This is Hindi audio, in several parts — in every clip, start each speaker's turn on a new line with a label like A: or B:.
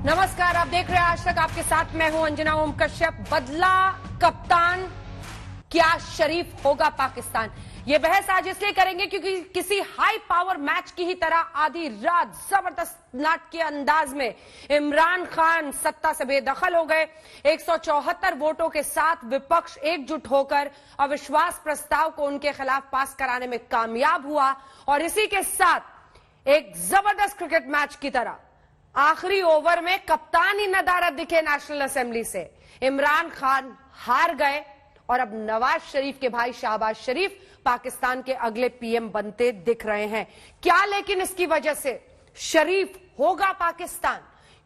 A: नमस्कार, आप देख रहे हैं आज तक, आपके साथ मैं हूं अंजना ओम कश्यप। बदला कप्तान, क्या शरीफ होगा पाकिस्तान? ये बहस आज इसलिए करेंगे क्योंकि किसी हाई पावर मैच की ही तरह आधी रात जबरदस्त नाटकीय अंदाज में इमरान खान सत्ता से बेदखल हो गए। 174 वोटों के साथ विपक्ष एकजुट होकर अविश्वास प्रस्ताव को उनके खिलाफ पास कराने में कामयाब हुआ और इसी के साथ एक जबरदस्त क्रिकेट मैच की तरह आखिरी ओवर में कप्तानी नदारत दिखे नेशनल असेंबली से। इमरान खान हार गए और अब नवाज शरीफ के भाई शहबाज शरीफ पाकिस्तान के अगले पीएम बनते दिख रहे हैं। क्या लेकिन इसकी वजह से शरीफ होगा पाकिस्तान?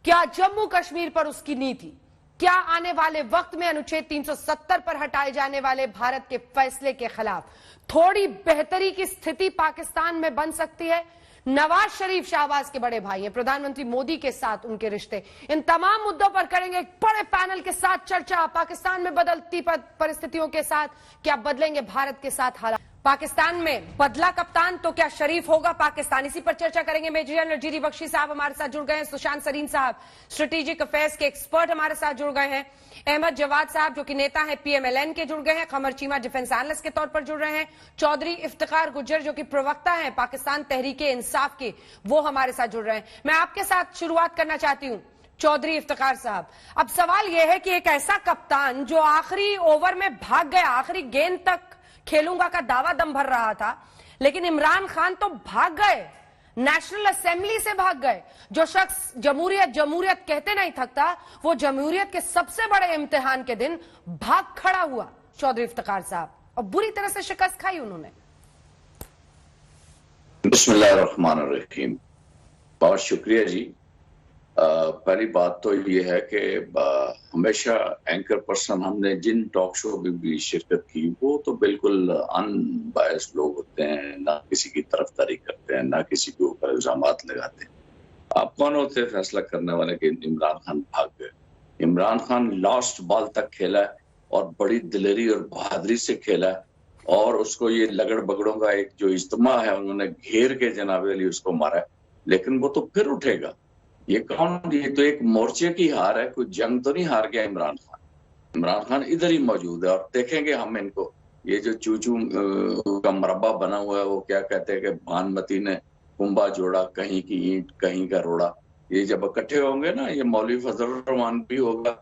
A: क्या जम्मू कश्मीर पर उसकी नीति, क्या आने वाले वक्त में अनुच्छेद 370 पर हटाए जाने वाले भारत के फैसले के खिलाफ थोड़ी बेहतरी की स्थिति पाकिस्तान में बन सकती है? नवाज शरीफ शहबाज के बड़े भाई हैं, प्रधानमंत्री मोदी के साथ उनके रिश्ते, इन तमाम मुद्दों पर करेंगे एक बड़े पैनल के साथ चर्चा। पाकिस्तान में बदलती परिस्थितियों के साथ क्या बदलेंगे भारत के साथ हालात? पाकिस्तान में बदला कप्तान तो क्या शरीफ होगा पाकिस्तान? इसी पर चर्चा करेंगे। मेजर जनरल जीडी बख्शी साहब हमारे साथ जुड़ गए हैं, सुशांत सरीन साहब स्ट्रेटेजिक अफेयर्स के एक्सपर्ट हमारे साथ जुड़ गए हैं, अहमद जवाद साहब जो कि नेता हैं पीएमएलएन के जुड़ गए हैं, कमर चीमा डिफेंस एनालिस्ट के तौर पर जुड़ रहे हैं, चौधरी इफ्तिखार गुज्जर जो कि प्रवक्ता हैं पाकिस्तान तहरीके इंसाफ के, वो हमारे साथ जुड़ रहे हैं। मैं आपके साथ शुरुआत करना चाहती हूं चौधरी इफ्तिखार साहब। अब सवाल यह है कि एक ऐसा कप्तान जो आखिरी ओवर में भाग गया, आखिरी गेंद तक खेलूंगा का दावा दम भर रहा था, लेकिन इमरान खान तो भाग गए, नेशनल असेंबली से भाग गए। जो शख्स जमहूरियत जमहूरियत कहते नहीं थकता, वो जमहूरियत के सबसे बड़े इम्तिहान के दिन भाग खड़ा हुआ चौधरी इफ्तिखार साहब, और बुरी तरह से शिकस्त खाई उन्होंने।
B: बिस्मिल्लाहिर्रहमानिर्रहीम। बहुत शुक्रिया जी। पहली बात तो ये है कि हमेशा एंकर पर्सन हमने जिन टॉक शो में भी शिरकत की वो तो बिल्कुल अनबायस्ड लोग होते हैं, ना किसी की तरफदारी करते हैं, ना किसी के ऊपर इल्जामात लगाते हैं। आप कौन होते हैं फैसला करने वाले कि इमरान खान भाग गए? इमरान खान लास्ट बॉल तक खेला है और बड़ी दिलेरी और बहादुरी से खेला है, और उसको ये लगड़ बगड़ों का एक जो इज्तिमा है उन्होंने घेर के जनाबे अली उसको मारा है, लेकिन वो तो फिर उठेगा। ये तो एक मोर्चे की हार है, कोई जंग तो नहीं हार गया इमरान खान। इमरान खान इधर ही मौजूद है और देखेंगे हम इनको। ये जो चूचू का मरबा बना हुआ है वो क्या कहते हैं कि भानुमती ने कुंभा जोड़ा, कहीं की ईंट कहीं का रोड़ा। ये जब इकट्ठे होंगे ना, ये मौलवी फजल रहमान भी होगा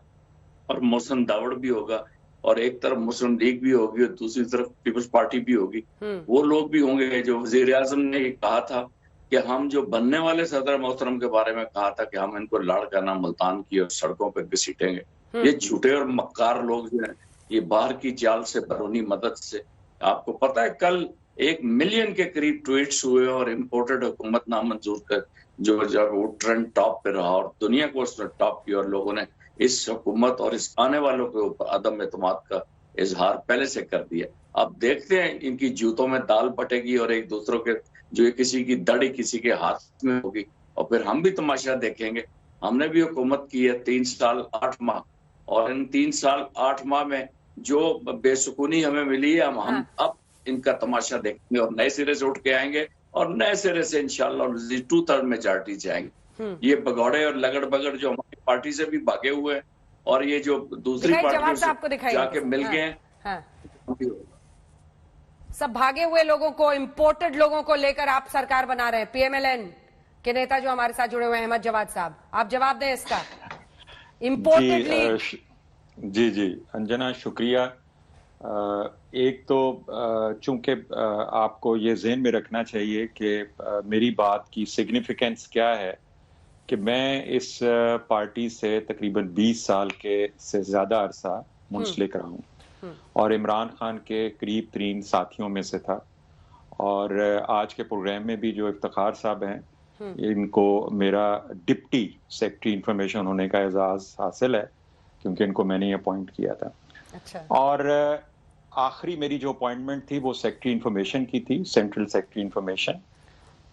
B: और मोहसिन दावड़ भी होगा, और एक तरफ मुस्लिम लीग भी होगी और दूसरी तरफ पीपल्स पार्टी भी होगी। वो लोग भी होंगे जो वजीर आजम ने कहा था कि हम जो बनने वाले सदर मोहतरम के बारे में कहा था कि हम इनको लाड़ करना मुल्तान की और सड़कों पे घसीटेंगे। ये झूठे और मक्कार लोग जो हैं, ये बाहर की चाल से, बैरूनी मदद से, आपको पता है कल 1 मिलियन के करीब ट्वीट्स हुए और इम्पोर्टेड हुकूमत नामंजूर कर जो जब वो ट्रेंड टॉप पे रहा और दुनिया को उसने टॉप किया, और लोगों ने इस हुकूमत और इस आने वालों के ऊपर अदम एतमाद का इजहार पहले से कर दिया। अब देखते हैं इनकी जूतों में दाल बटेगी और एक दूसरों के जो किसी की दड़ी किसी के हाथ में होगी, और फिर हम भी तमाशा देखेंगे। हमने भी हुकूमत की है 3 साल 8 माह, और इन 3 साल 8 माह में जो बेसुकूनी हमें मिली है, हम अब इनका तमाशा देखेंगे और नए सिरे से उठ के आएंगे और नए सिरे से इंशाल्लाह 2/3 मेजॉरिटी से आएंगे। ये भगौड़े और लगड़ बगड़ जो हमारी पार्टी से भी भागे हुए हैं और ये जो दूसरी पार्टियों से जाके मिल गए हैं,
A: सब भागे हुए लोगों को, इंपोर्टेड लोगों को लेकर आप सरकार बना रहे हैं। पीएमएलएन के नेता जो हमारे साथ जुड़े हुए हैं, अहमद जवाद साहब, आप जवाब दें इसका। इंपोर्टेड
C: जी अंजना, शुक्रिया। एक तो चूंकि आपको ये ज़हन में रखना चाहिए कि मेरी बात की सिग्निफिकेंस क्या है कि मैं इस पार्टी से तकरीबन 20 साल के से ज़्यादा अरसा मुंसलिक रहा हूँ और इमरान खान के करीब तरीन साथियों में से था, और आज के प्रोग्राम में भी जो इफ्तिखार साहब हैं, इनको मेरा डिप्टी सेक्रेटरी इंफॉर्मेशन होने का एजाज़ हासिल है क्योंकि इनको मैंने अपॉइंट किया था।
A: अच्छा।
C: और आखिरी मेरी जो अपॉइंटमेंट थी वो सेक्रेटरी इंफॉर्मेशन की थी, सेंट्रल सेक्रेटरी इंफॉर्मेशन,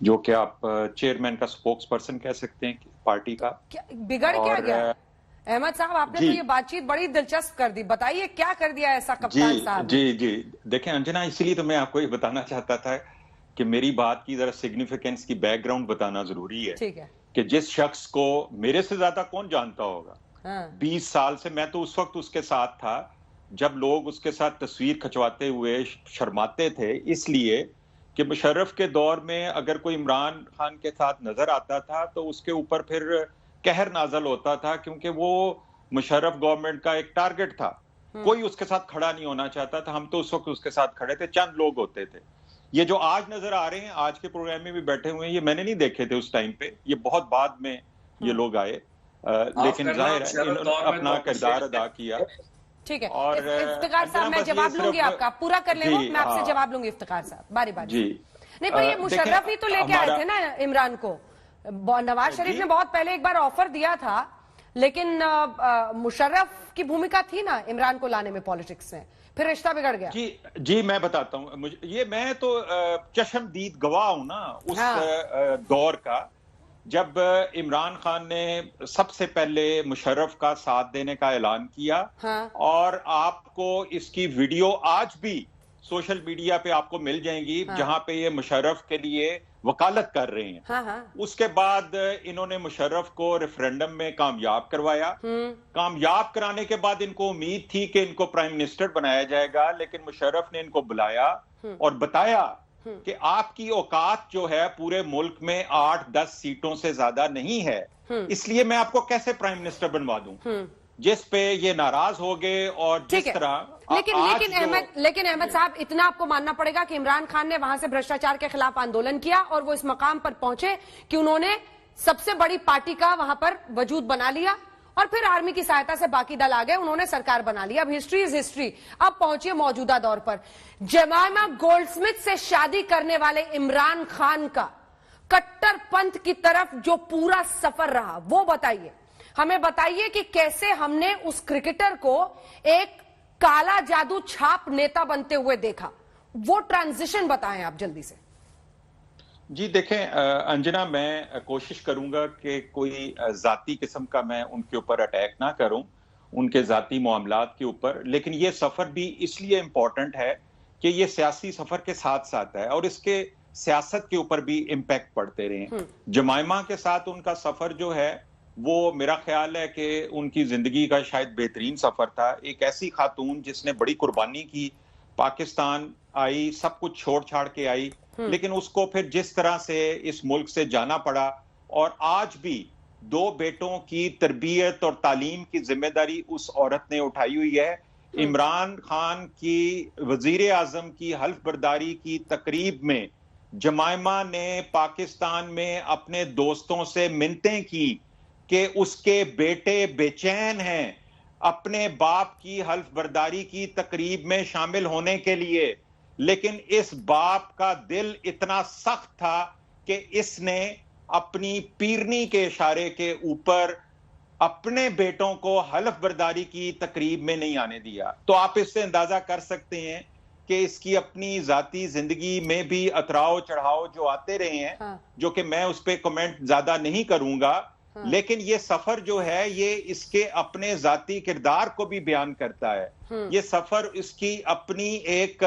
C: जो कि आप चेयरमैन का स्पोक्स पर्सन कह सकते हैं पार्टी का।
A: बिगड़ क्या गया अहमद साहब? आपने तो ये बातचीत बड़ी दिलचस्प कर दी, बताइए क्या कर दिया ऐसा कप्तान साहब?
C: जी देखें अंजना, इसीलिए तो मैं आपको ये बताना चाहता था कि मेरी बात की जरा सिग्निफिकेंस की बैकग्राउंड बताना जरूरी है।
A: ठीक है।
C: कि जिस शख्स को मेरे से ज्यादा कौन जानता होगा,
A: हाँ।
C: 20 साल से मैं तो उस वक्त उसके साथ था जब लोग उसके साथ तस्वीर खिंचवाते हुए शर्माते थे, इसलिए कि मुशर्रफ के दौर में अगर कोई इमरान खान के साथ नजर आता था तो उसके ऊपर फिर कहर नाजल होता था, क्योंकि वो मुशर्रफ गवर्नमेंट का एक टारगेट था। कोई उसके साथ खड़ा नहीं होना चाहता था। हम तो उस वक्त उसके साथ खड़े थे, चंद लोग होते थे। ये जो आज नजर आ रहे हैं, आज के प्रोग्राम में भी बैठे हुए हैं, ये मैंने नहीं देखे थे उस टाइम पे, ये बहुत बाद में ये लोग आए, लेकिन जाहिर है इन्होंने अपना किरदार अदा किया।
A: ठीक है,
C: और
A: इफ्तिखार साहब मैं जवाब लूंगी, आपका पूरा कर ले, मैं आपसे जवाब लूंगी इफ्तिखार साहब, बारी बारी
C: जी।
A: नहीं, पर ये मुशर्रफ ही तो लेके आए थे ना इमरान को। नवाज शरीफ ने बहुत पहले एक बार ऑफर दिया था, लेकिन मुशर्रफ की भूमिका थी ना इमरान को लाने में पॉलिटिक्स में, फिर रिश्ता बिगड़ गया।
C: जी मैं बताता हूँ, ये मैं तो चश्मदीद गवाह हूं ना उस दौर का, जब इमरान खान ने सबसे पहले मुशर्रफ का साथ देने का ऐलान किया।
A: हाँ।
C: और आपको इसकी वीडियो आज भी सोशल मीडिया पे आपको मिल जाएंगी। हाँ। जहां पे ये मुशर्रफ के लिए वकालत कर रहे हैं।
A: हाँ हाँ।
C: उसके बाद इन्होंने मुशर्रफ को रेफरेंडम में कामयाब करवाया। कामयाब कराने के बाद इनको उम्मीद थी कि इनको प्राइम मिनिस्टर बनाया जाएगा, लेकिन मुशर्रफ ने इनको बुलाया और बताया कि आपकी औकात जो है पूरे मुल्क में 8-10 सीटों से ज्यादा नहीं है, इसलिए मैं आपको कैसे प्राइम मिनिस्टर बनवा दूं। जिस पे ये नाराज हो गए और जिस तरह
A: लेकिन अहमद साहब, इतना आपको मानना पड़ेगा कि इमरान खान ने वहां से भ्रष्टाचार के खिलाफ आंदोलन किया और वो इस मकाम पर पहुंचे कि उन्होंने सबसे बड़ी पार्टी का वहां पर वजूद बना लिया और फिर आर्मी की सहायता से बाकी दल आ गए, उन्होंने सरकार बना ली। अब हिस्ट्री इज हिस्ट्री। अब पहुंचिए मौजूदा दौर पर। जमाइमा गोल्डस्मिथ से शादी करने वाले इमरान खान का कट्टरपंथ की तरफ जो पूरा सफर रहा, वो बताइए हमें। बताइए कि कैसे हमने उस क्रिकेटर को एक काला जादू छाप नेता बनते हुए देखा, वो ट्रांजिशन बताएं आप जल्दी से।
C: जी देखें अंजना, मैं कोशिश करूंगा कि कोई जाती किस्म का मैं उनके ऊपर अटैक ना करूं, उनके जाती मामलात के ऊपर, लेकिन ये सफर भी इसलिए इंपॉर्टेंट है कि ये सियासी सफर के साथ साथ है और इसके सियासत के ऊपर भी इम्पैक्ट पड़ते रहे। जमाइमा के साथ उनका सफर जो है वो मेरा ख्याल है कि उनकी जिंदगी का शायद बेहतरीन सफर था। एक ऐसी खातून जिसने बड़ी कुर्बानी की, पाकिस्तान आई, सब कुछ छोड़ छाड़ के आई, लेकिन उसको फिर जिस तरह से इस मुल्क से जाना पड़ा और आज भी 2 बेटों की तरबियत और तालीम की जिम्मेदारी उस औरत ने उठाई हुई है। इमरान खान की वजीर आजम की हल्फ बर्दारी की तकरीब में जमाइमा ने पाकिस्तान में अपने दोस्तों से मिन्नतें की कि उसके बेटे बेचैन हैं अपने बाप की हल्फ बर्दारी की तकरीब में शामिल होने के लिए, लेकिन इस बाप का दिल इतना सख्त था कि इसने अपनी पीरनी के इशारे के ऊपर अपने बेटों को हल्फ बर्दारी की तकरीब में नहीं आने दिया। तो आप इससे अंदाजा कर सकते हैं कि इसकी अपनी जाती जिंदगी में भी अतराव चढ़ाव जो आते रहे हैं। हाँ। जो कि मैं उस पर कमेंट ज्यादा नहीं करूंगा। हाँ। लेकिन ये सफर जो है ये इसके अपने जाती किरदार को भी बयान करता है। ये सफर इसकी अपनी एक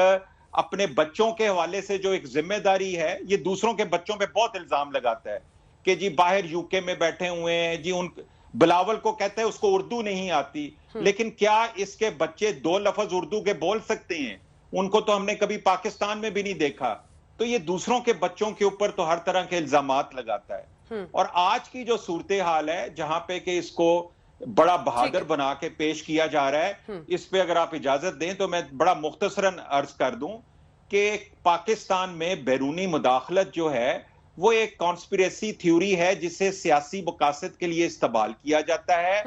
C: अपने बच्चों के हवाले से जो एक जिम्मेदारी है, ये दूसरों के बच्चों पे बहुत इल्जाम लगाता है कि जी बाहर यूके में बैठे हुए हैं, जी उन बिलावल को कहते हैं उसको उर्दू नहीं आती, लेकिन क्या इसके बच्चे 2 लफ्ज उर्दू के बोल सकते हैं? उनको तो हमने कभी पाकिस्तान में भी नहीं देखा। तो ये दूसरों के बच्चों के ऊपर तो हर तरह के इल्जामात लगाता है। और आज की जो सूरत हाल है जहां पे कि इसको बड़ा बहादुर बना के पेश किया जा रहा है, इस पे अगर आप इजाजत दें तो मैं बड़ा मुख्तसरन अर्ज कर दूं कि पाकिस्तान में बैरूनी मुदाखलत जो है वो एक कॉन्स्पिरेसी थ्योरी है जिसे सियासी मकासद के लिए इस्तेमाल किया जाता है।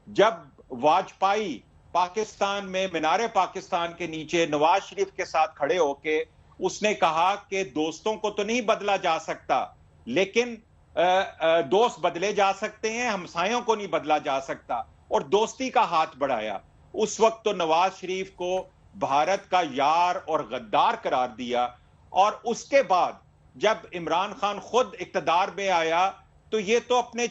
C: जब वाजपेयी पाकिस्तान में मीनारे पाकिस्तान के नीचे नवाज शरीफ के साथ खड़े होके उसने कहा कि दोस्तों को तो नहीं बदला जा सकता, लेकिन दोस्त बदले जा सकते हैं, हमसायों को नहीं बदला जा सकता, और दोस्ती का हाथ बढ़ाया। उस वक्त तो नवाज शरीफ को भारत का यार और गद्दार करार दिया, और उसके बाद जब इमरान खान खुद इक्तदार में आया तो ये तो अपने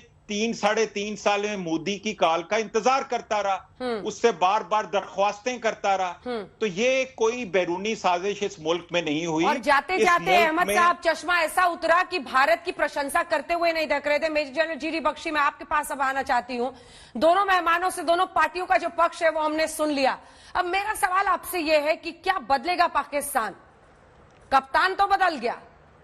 C: साढ़े 3 साल में मोदी की कॉल का इंतजार करता रहा, उससे बार बार दरख्वास्तें करता रहा। तो ये कोई बैरूनी साजिश इस मुल्क में नहीं हुई।
A: और जाते जाते अहमद साहब चश्मा ऐसा उतरा कि भारत की प्रशंसा करते हुए नहीं देख रहे थे। मेजर जनरल जीडी बख्शी, मैं आपके पास अब आना चाहती हूं। दोनों मेहमानों से दोनों पार्टियों का जो पक्ष है वो हमने सुन लिया। अब मेरा सवाल आपसे यह है कि क्या बदलेगा पाकिस्तान? कप्तान तो बदल गया,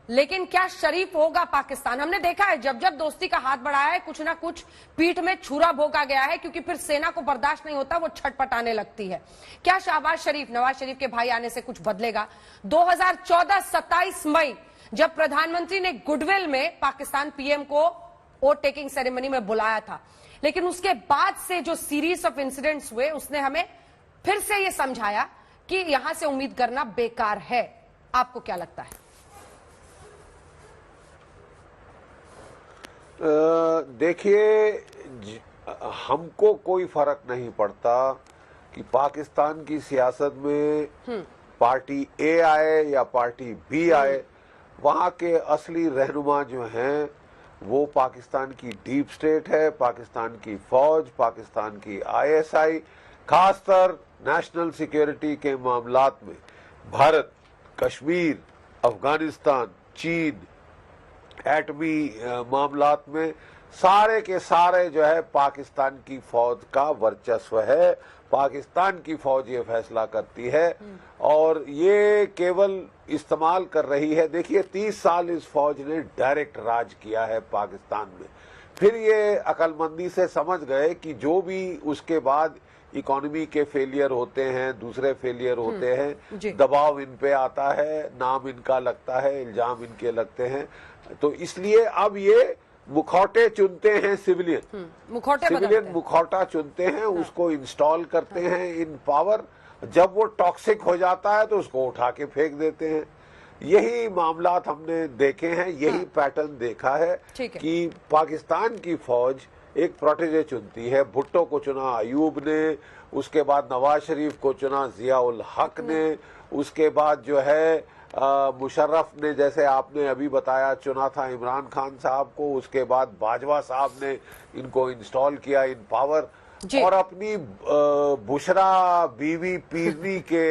A: लेकिन क्या शरीफ होगा पाकिस्तान? हमने देखा है जब जब दोस्ती का हाथ बढ़ाया है, कुछ ना कुछ पीठ में छुरा भोंका गया है, क्योंकि फिर सेना को बर्दाश्त नहीं होता, वो छटपटाने लगती है। क्या शहबाज शरीफ, नवाज शरीफ के भाई आने से कुछ बदलेगा? 2014 27 मई जब प्रधानमंत्री ने गुडविल में पाकिस्तान पीएम को ओथ टेकिंग सेरेमनी में बुलाया था, लेकिन उसके बाद से जो सीरीज ऑफ इंसिडेंट्स हुए उसने हमें फिर से ये समझाया कि यहां से उम्मीद करना बेकार है। आपको क्या लगता है?
D: देखिए, हमको कोई फर्क नहीं पड़ता कि पाकिस्तान की सियासत में पार्टी ए आए या पार्टी बी आए। वहां के असली रहनुमा जो हैं वो पाकिस्तान की डीप स्टेट है, पाकिस्तान की फौज, पाकिस्तान की आईएसआई, खासकर नेशनल सिक्योरिटी के मामलात में भारत, कश्मीर, अफगानिस्तान, चीन, एटमी मामलात में सारे के सारे जो है पाकिस्तान की फौज का वर्चस्व है। पाकिस्तान की फौज ये फैसला करती है और ये केवल इस्तेमाल कर रही है। देखिए, 30 साल इस फौज ने डायरेक्ट राज किया है पाकिस्तान में। फिर ये अकलमंदी से समझ गए कि जो भी उसके बाद इकोनॉमी के फेलियर होते हैं, दूसरे फेलियर होते हैं, दबाव इन पे आता है, नाम इनका लगता है, इल्जाम इनके लगते हैं। तो इसलिए अब ये मुखौटे चुनते हैं, सिविलियन मुखौटा चुनते हैं, उसको इंस्टॉल करते हैं इन पावर। जब वो टॉक्सिक हो जाता है तो उसको उठा के फेंक देते हैं। यही मामलात हमने देखे हैं, यही पैटर्न देखा है कि पाकिस्तान की फौज एक प्रोटेजे चुनती है। भुट्टो को चुना अयूब ने, उसके बाद नवाज शरीफ को चुना जिया उल हक ने, उसके बाद जो है मुशर्रफ ने, जैसे आपने अभी बताया, चुना था इमरान खान साहब को, उसके बाद बाजवा साहब ने इनको इंस्टॉल किया इन पावर। और अपनी बुशरा बीवी पीरनी के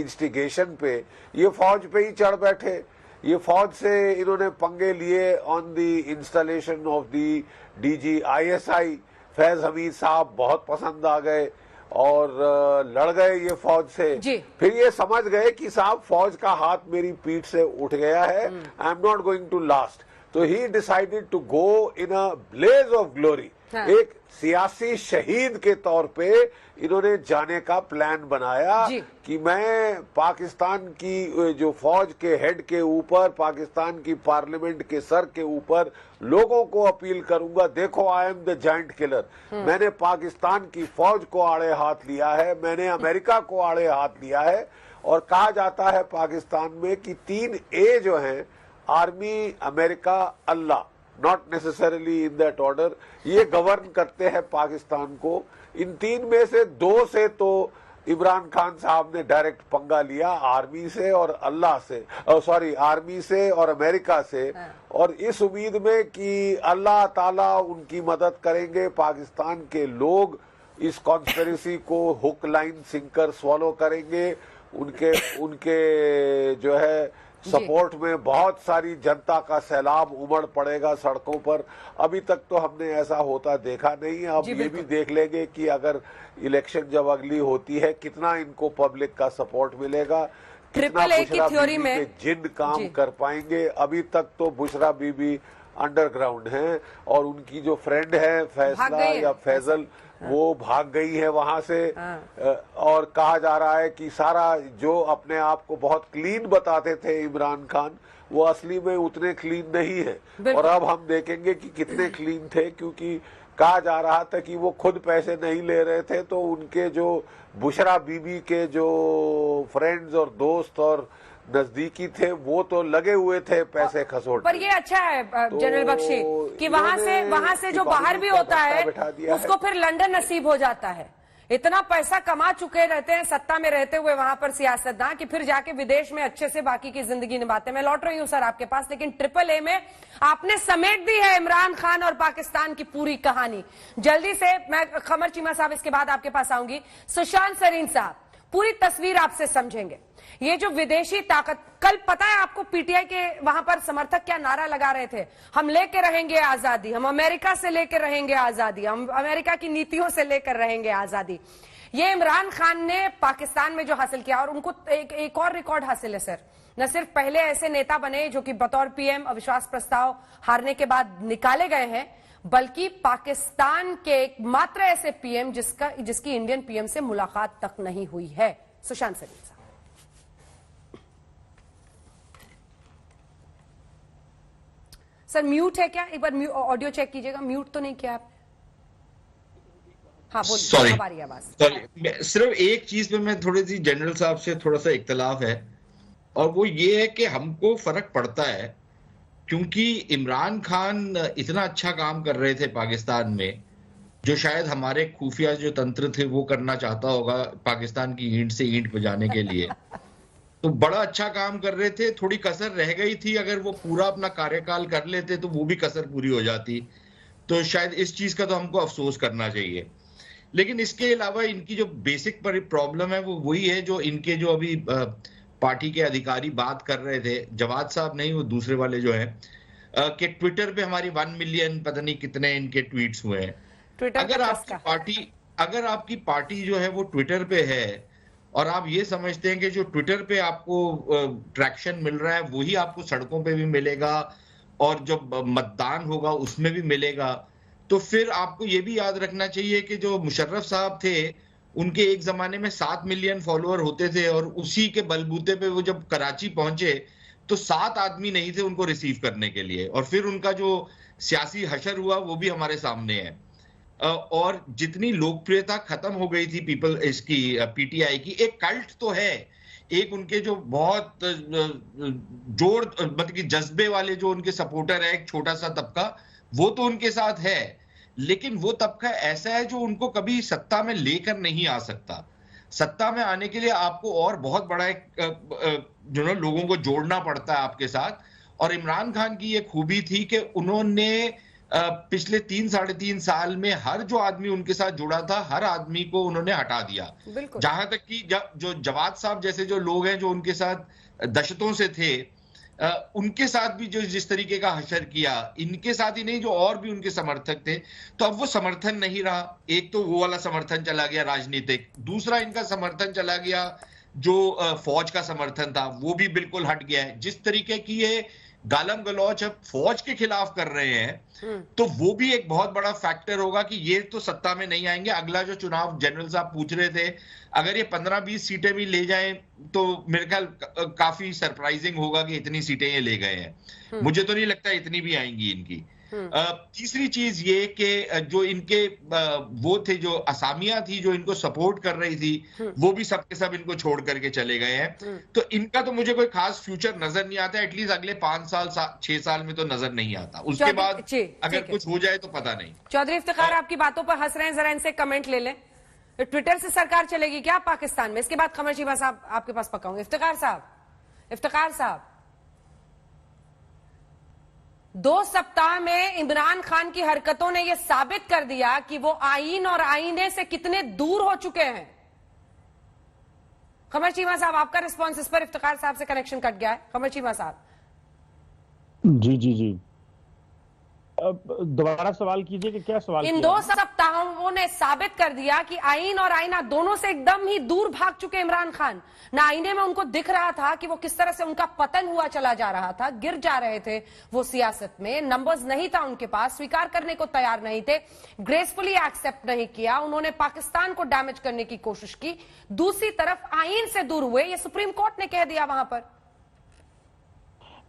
D: इंस्टिगेशन पे ये फौज पे ही चढ़ बैठे। ये फौज से इन्होंने पंगे लिए on the installation of the DG ISI. Faiz Hamid साहब बहुत पसंद आ गए और लड़ गए ये फौज से। फिर ये समझ गए कि साहब फौज का हाथ मेरी पीठ से उठ गया है, I am not going to last. तो he decided to go in a blaze of glory. एक सियासी शहीद के तौर पे इन्होंने जाने का प्लान बनाया कि मैं पाकिस्तान की जो फौज के हेड के ऊपर, पाकिस्तान की पार्लियामेंट के सर के ऊपर लोगों को अपील करूंगा, देखो I am the giant killer. मैंने पाकिस्तान की फौज को आड़े हाथ लिया है, मैंने अमेरिका को आड़े हाथ लिया है। और कहा जाता है पाकिस्तान में कि 3 ए जो हैं, army, America, Allah, not necessarily in that order, ये गवर्न करते हैं पाकिस्तान को। इन 3 में से 2 से तो इमरान खान साहब ने डायरेक्ट पंगा लिया, आर्मी से और अल्लाह से, आर्मी से और अमेरिका से। और इस उम्मीद में कि अल्लाह ताला उनकी मदद करेंगे, पाकिस्तान के लोग इस कॉन्स्पिरेसी को हुक लाइन सिंकर स्वॉलो करेंगे, उनके जो है सपोर्ट में बहुत सारी जनता का सैलाब उमड़ पड़ेगा सड़कों पर। अभी तक तो हमने ऐसा होता देखा नहीं। अब ये भी देख लेंगे कि अगर इलेक्शन जब अगली होती है कितना इनको पब्लिक का सपोर्ट मिलेगा, कितना बुशरा बीबी के जिन काम कर पाएंगे। अभी तक तो बुशरा बीबी अंडरग्राउंड हैं और उनकी जो फ्रेंड है फैसला या फैजल, वो भाग गई है वहां से। और कहा जा रहा है कि सारा जो अपने आप को बहुत क्लीन बताते थे इमरान खान, वो असली में उतने क्लीन नहीं है। और अब हम देखेंगे कि कितने क्लीन थे, क्योंकि कहा जा रहा था कि वो खुद पैसे नहीं ले रहे थे, तो उनके जो बुशरा बीबी के जो फ्रेंड्स और दोस्त और नजदीकी थे वो तो लगे हुए थे पैसे खसोट।
A: पर ये अच्छा है जनरल बख्शी कि वहां से जो बाहर भी होता है उसको फिर लंदन नसीब हो जाता है, इतना पैसा कमा चुके रहते हैं सत्ता में रहते हुए वहां पर सियासतदान कि फिर जाके विदेश में अच्छे से बाकी की जिंदगी निभाते हैं। मैं लौट रही हूं सर आपके पास, लेकिन AAA में आपने समेट दी है इमरान खान और पाकिस्तान की पूरी कहानी। जल्दी से मैं कमर चीमा साहब इसके बाद आपके पास आऊंगी। सुशांत सरीन साहब, पूरी तस्वीर आपसे समझेंगे। ये जो विदेशी ताकत, कल पता है आपको पीटीआई के वहां पर समर्थक क्या नारा लगा रहे थे? हम लेके रहेंगे आजादी, हम अमेरिका से लेकर रहेंगे आजादी, हम अमेरिका की नीतियों से लेकर रहेंगे आजादी। ये इमरान खान ने पाकिस्तान में जो हासिल किया, और उनको एक और रिकॉर्ड हासिल है सर। न सिर्फ पहले ऐसे नेता बने जो कि बतौर पीएम अविश्वास प्रस्ताव हारने के बाद निकाले गए हैं, बल्कि पाकिस्तान के एकमात्र ऐसे पीएम जिसकी इंडियन पीएम से मुलाकात तक नहीं हुई है। सुशांत सरीन साहब। सर म्यूट है क्या? एक बार ऑडियो चेक कीजिएगा, म्यूट तो नहीं किया आप? हाँ बोलिए,
E: सॉरी,
A: हमारी आवाज।
E: सॉरी, सिर्फ एक चीज पे मैं थोड़ी सी जनरल साहब से थोड़ा सा इख्तलाफ है, और वो ये है कि हमको फर्क पड़ता है क्योंकि इमरान खान इतना अच्छा काम कर रहे थे पाकिस्तान में, जो शायद हमारे खुफिया जो तंत्र थे वो करना चाहता होगा पाकिस्तान की ईंट से ईंट बजाने के लिए। तो बड़ा अच्छा काम कर रहे थे, थोड़ी कसर रह गई थी, अगर वो पूरा अपना कार्यकाल कर लेते तो वो भी कसर पूरी हो जाती। तो शायद इस चीज का तो हमको अफसोस करना चाहिए। लेकिन इसके अलावा इनकी जो बेसिक प्रॉब्लम है वो वही है जो इनके जो अभी पार्टी के अधिकारी बात कर रहे थे, जवाद साहब नहीं, वो दूसरे वाले जो हैं, कि ट्विटर पे हमारी 1 मिलियन पता नहीं कितने इनके ट्वीट्स हुए हैं। अगर आपकी पार्टी जो है वो ट्विटर पे है और आप ये समझते हैं कि जो ट्विटर पे आपको ट्रैक्शन मिल रहा है वही आपको सड़कों पे भी मिलेगा और जब मतदान होगा उसमें भी मिलेगा, तो फिर आपको ये भी याद रखना चाहिए कि जो मुशर्रफ साहब थे उनके एक जमाने में 7 मिलियन फॉलोअर होते थे, और उसी के बलबूते पे वो जब कराची पहुंचे तो 7 आदमी नहीं थे उनको रिसीव करने के लिए, और फिर उनका जो सियासी हशर हुआ वो भी हमारे सामने है। और जितनी लोकप्रियता खत्म हो गई थी इसकी पीटीआई की, एक कल्ट तो है, एक उनके जो बहुत जोर मतलब कि जज्बे वाले जो उनके सपोर्टर है, एक छोटा सा तबका, वो तो उनके साथ है, लेकिन वो तबका ऐसा है जो उनको कभी सत्ता में लेकर नहीं आ सकता। सत्ता में आने के लिए आपको और बहुत बड़ा एक जो ना लोगों को जोड़ना पड़ता है आपके साथ, और इमरान खान की ये खूबी थी कि उन्होंने पिछले 3-3.5 साल में हर जो आदमी उनके साथ जुड़ा था, हर आदमी को उन्होंने हटा दिया। जहां तक कि जो जवाद साहब जैसे जो लोग हैं जो उनके साथ दशकों से थे, उनके साथ भी जो जिस तरीके का हशर किया, इनके साथ ही नहीं जो और भी उनके समर्थक थे, तो अब वो समर्थन नहीं रहा। एक तो वो वाला समर्थन चला गया राजनीतिक, दूसरा इनका समर्थन चला गया जो फौज का समर्थन था वो भी बिल्कुल हट गया है। जिस तरीके की ये गालम गलौच अब फौज के खिलाफ कर रहे हैं, तो वो भी एक बहुत बड़ा फैक्टर होगा कि ये तो सत्ता में नहीं आएंगे। अगला जो चुनाव जनरल साहब पूछ रहे थे, अगर ये 15-20 सीटें भी ले जाएं तो मेरे ख्याल काफी सरप्राइजिंग होगा कि इतनी सीटें ये ले गए हैं। मुझे तो नहीं लगता इतनी भी आएंगी इनकी। तीसरी चीज ये कि जो इनके वो थे, जो असामियां थी जो इनको सपोर्ट कर रही थी, वो भी सबके सब इनको छोड़ करके चले गए हैं। तो इनका तो मुझे कोई खास फ्यूचर नजर नहीं आता, एटलीस्ट अगले 5 साल 6 साल में तो नजर नहीं आता। उसके बाद अगर कुछ हो जाए तो पता नहीं।
A: चौधरी इफ्तिखार आपकी बातों पर हंस रहे हैं, जरा इनसे कमेंट ले लें। ट्विटर से सरकार चलेगी क्या पाकिस्तान में? इसके बाद कमर चीमा साहब आपके पास पकाऊंगे। इफ्तिखार साहब 2 सप्ताह में इमरान खान की हरकतों ने यह साबित कर दिया कि वो आईन और आईने से कितने दूर हो चुके हैं। कमर चीमा साहब आपका रिस्पॉन्स इस पर? इफ्तिखार साहब से कनेक्शन कट गया है। कमर चीमा साहब
F: जी दोबारा सवाल कीजिए कि क्या सवाल?
A: इन 2 सप्ताहों ने साबित कर दिया कि आईन और आईना दोनों से एकदम ही दूर भाग चुके इमरान खान। ना आईने में उनको दिख रहा था कि वो किस तरह से उनका पतन हुआ चला जा रहा था, गिर जा रहे थे वो सियासत में, नंबर्स नहीं था उनके पास, स्वीकार करने को तैयार नहीं थे, ग्रेसफुली एक्सेप्ट नहीं किया, उन्होंने पाकिस्तान को डैमेज करने की कोशिश की। दूसरी तरफ आईन से दूर हुए, ये सुप्रीम कोर्ट ने कह दिया वहां पर।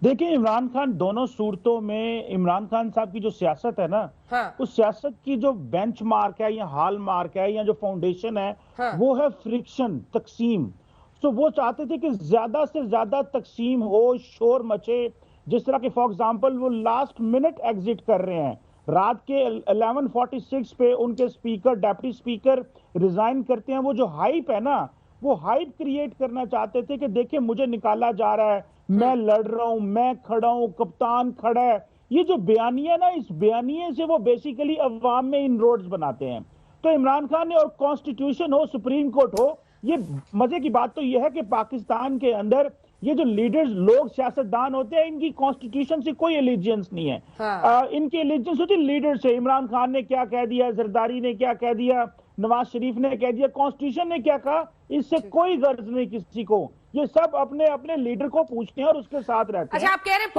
F: देखिए, इमरान खान दोनों सूरतों में, इमरान खान साहब की जो सियासत है ना,
A: हाँ।
F: उस सियासत की जो बेंचमार्क है या हॉल मार्क है या जो फाउंडेशन है, हाँ। वो है फ्रिक्शन, तकसीम। तो वो चाहते थे कि ज्यादा से ज्यादा तकसीम हो, शोर मचे। जिस तरह के फॉर एग्जांपल वो लास्ट मिनट एग्जिट कर रहे हैं, रात के 11:46 पे उनके स्पीकर, डेप्टी स्पीकर रिजाइन करते हैं। वो जो हाइप है ना, वो हाइप क्रिएट करना चाहते थे कि देखिए मुझे निकाला जा रहा है, मैं लड़ रहा हूं, मैं खड़ा हूं, कप्तान खड़ा है। ये जो बयानिया ना, इस बयानिए से वो बेसिकली अवाम में इनरोड्स बनाते हैं। तो इमरान खान ने, और कॉन्स्टिट्यूशन हो, सुप्रीम कोर्ट हो, ये मजे की बात तो ये है कि पाकिस्तान के अंदर ये जो लीडर्स, लोग सियासतदान होते हैं, इनकी कॉन्स्टिट्यूशन से कोई एलिजेंस नहीं है।
A: हाँ।
F: इनकी एलिजेंस होती है लीडर से। इमरान खान ने क्या कह दिया, जरदारी ने क्या कह दिया, नवाज शरीफ ने कह दिया, कॉन्स्टिट्यूशन ने क्या कहा, इससे कोई गर्ज नहीं किसी को। ये सब अपने अपने लीडर को पूछते हैं और उसके साथ रहते हैं।
A: अच्छा, आप कह रहे हैं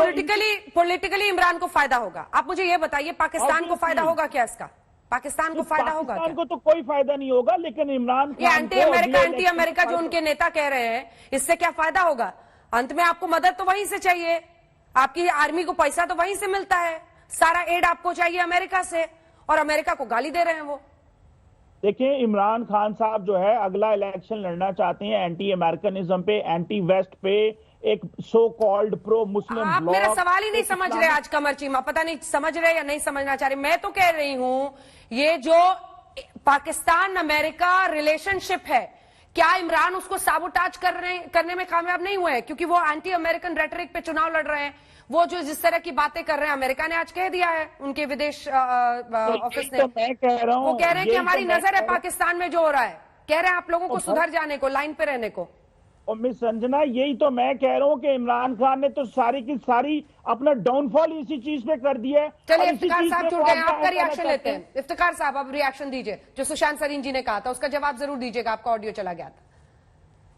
A: पॉलिटिकली इमरान को फायदा होगा। आप मुझे ये बताइए, पाकिस्तान को फायदा होगा क्या इसका? पाकिस्तान को फायदा होगा क्या?
F: पाकिस्तान को तो कोई फायदा नहीं होगा, लेकिन इमरान
A: ये एंटी अमेरिका जो उनके नेता कह रहे हैं, इससे क्या फायदा होगा? अंत में आपको मदद तो वहीं से चाहिए, आपकी आर्मी को पैसा तो वहीं से मिलता है, सारा एड आपको चाहिए अमेरिका से, और अमेरिका को गाली दे रहे हैं वो।
F: देखिए, इमरान खान साहब जो है अगला इलेक्शन लड़ना चाहते हैं एंटी अमेरिकनिज्म पे, एंटी वेस्ट पे, एक सो कॉल्ड प्रो मुस्लिम।
A: आप मेरा सवाल ही नहीं समझ रहे आज, कमर चीमा। पता नहीं समझ रहे या नहीं समझना चाह रहे। मैं तो कह रही हूं, ये जो पाकिस्तान अमेरिका रिलेशनशिप है, क्या इमरान उसको साबोटाज करने में कामयाब नहीं हुए हैं? क्योंकि वो एंटी अमेरिकन रेटरिक पे चुनाव लड़ रहे हैं। वो जो जिस तरह की बातें कर रहे हैं, अमेरिका ने आज कह दिया है, उनके विदेश ऑफिस ने,
F: तो मैं कह रहा हूं,
A: वो कह रहे हैं कि हमारी नजर है पाकिस्तान में जो हो रहा है। कह रहे हैं आप लोगों को सुधर जाने को, लाइन पे रहने को।
F: और मिस संजना, यही तो मैं कह रहा हूं कि इमरान खान ने तो सारी की सारी अपना डाउनफॉल इसी चीज पे कर दिया है।
A: चलिए, इफ्तिकार साहब जुड़ गए, आपका रिएक्शन लेते हैं। इफ्तिकार साहब, आप रिएक्शन दीजिए। जो सुशांत सरीन जी ने कहा था उसका जवाब जरूर दीजिएगा, आपका ऑडियो चला गया था।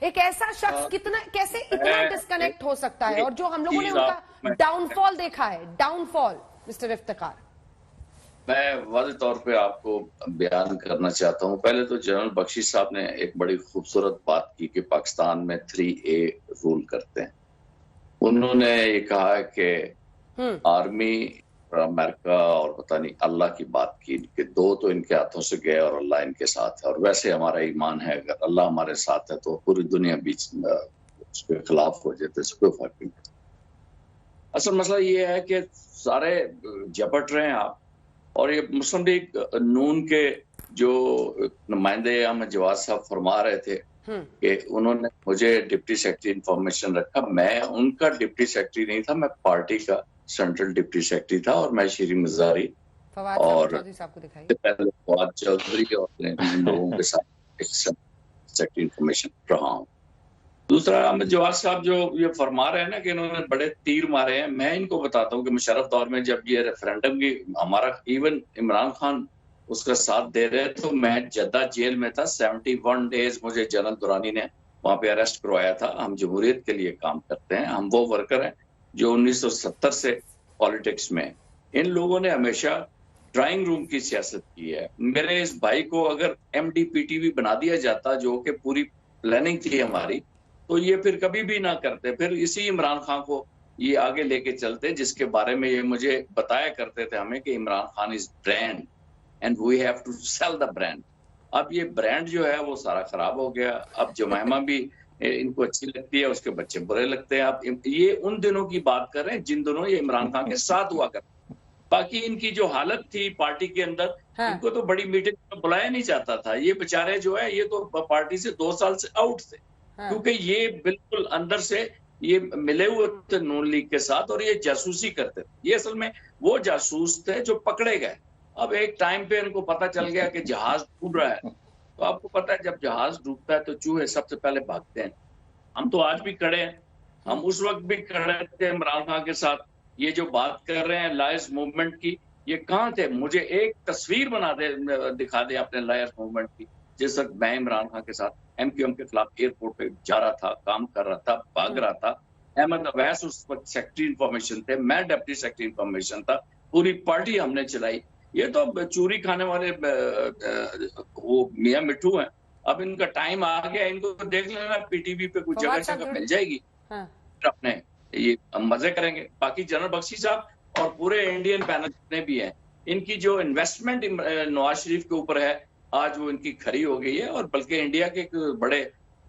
A: एक ऐसा शख्स कैसे इतना डिस्कनेक्ट हो सकता है, और जो हम लोगों ने उनका डाउनफॉल देखा है, डाउनफॉल। मिस्टर इफ्तिकार,
B: मैं वाज़ेह तौर पे आपको बयान करना चाहता हूं। पहले तो जनरल बख्शी साहब ने एक बड़ी खूबसूरत बात की कि पाकिस्तान में 3A रूल करते हैं। उन्होंने ये कहा है कि आर्मी और अमेरिका और पता नहीं अल्लाह की बात की कि दो तो इनके हाथों से गए और अल्लाह इनके साथ है। और वैसे हमारा ईमान है, अगर अल्लाह हमारे साथ है तो पूरी दुनिया बीच उसके खिलाफ हो जाए तो कोई फर्क नहीं पड़ता। असल मसला ये है कि सारे झपट रहे हैं आप, और ये मुस्लिम लीग नून के जो नुमाइंदे अहमद जवाद साहब फरमा रहे थे कि उन्होंने मुझे डिप्टी सेक्रेटरी इंफॉर्मेशन रखा। मैं उनका डिप्टी सेक्रेटरी नहीं था, मैं पार्टी का सेंट्रल डिप्टी सेक्रेटरी था, और मैं शीरी मजारी और फवाद चौधरी और इन लोगों के साथ सेक्रेटरी इंफॉर्मेशन रहा हूँ। दूसरा, अहमद जवाद साहब जो ये फरमा रहे हैं ना कि इन्होंने बड़े तीर मारे हैं, मैं इनको बताता हूँ कि मुशर्रफ दौर में जब ये रेफरेंडम की हमारा इवन इमरान खान उसका साथ दे रहे, तो मैं जद्दा जेल में था। 71 डेज मुझे जनरल दुरानी ने वहां पे अरेस्ट करवाया था। हम जमहूरियत के लिए काम करते हैं, हम वो वर्कर हैं जो 1970 से पॉलिटिक्स में। इन लोगों ने हमेशा ड्राइंग रूम की सियासत की है। मेरे इस भाई को अगर MDPTV बना दिया जाता, जो कि पूरी प्लानिंग थी हमारी, तो ये फिर कभी भी ना करते। फिर इसी इमरान खान को ये आगे लेके चलते, जिसके बारे में ये मुझे बताया करते थे हमें कि Imran Khan is brand and we have to sell the brand. अब ये ब्रांड जो है वो सारा खराब हो गया। अब जमैमा भी इनको अच्छी लगती है, उसके बच्चे बुरे लगते हैं। अब ये उन दिनों की बात कर रहे हैं जिन दिनों ये इमरान खान के साथ हुआ करते। बाकी इनकी जो हालत थी पार्टी के अंदर, इनको तो बड़ी मीटिंग में बुलाया नहीं जाता था। ये बेचारे जो है, ये तो पार्टी से 2 साल से आउट थे, क्योंकि ये बिल्कुल अंदर से ये मिले हुए थे नून लीग के साथ, और ये जासूसी करते थे। ये असल में वो जासूस थे जो पकड़े गए। अब एक टाइम पे इनको पता चल गया कि जहाज डूब रहा है। तो आपको पता है, जब जहाज डूबता है तो चूहे सबसे पहले भागते हैं। हम तो आज भी खड़े हैं, हम उस वक्त भी खड़े थे इमरान खान के साथ। ये जो बात कर रहे हैं लायर्स मूवमेंट की, ये कहाँ थे? मुझे एक तस्वीर दिखा दे अपने लायर्स मूवमेंट की, जिस वक्त मैं इमरान खान के साथ MQM के खिलाफ एयरपोर्ट पे जा रहा था, काम कर रहा था, भाग रहा था। अहमद अवैस उस वक्त सेक्रेटरी इंफॉर्मेशन थे, मैं डिप्टी सेक्रेटरी इंफॉर्मेशन था। पूरी पार्टी हमने चलाई। ये तो चूरी खाने वाले वो मियां मिट्टू हैं। अब इनका टाइम आ गया, इनको तो देख लेना PTV पे कुछ जगह मिल जाएगी, अपने ये मजे करेंगे। बाकी जनरल बख्शी साहब और पूरे इंडियन पैनल जितने भी हैं, इनकी जो इन्वेस्टमेंट नवाज शरीफ के ऊपर है, आज वो इनकी खरी हो गई है। और बल्कि इंडिया के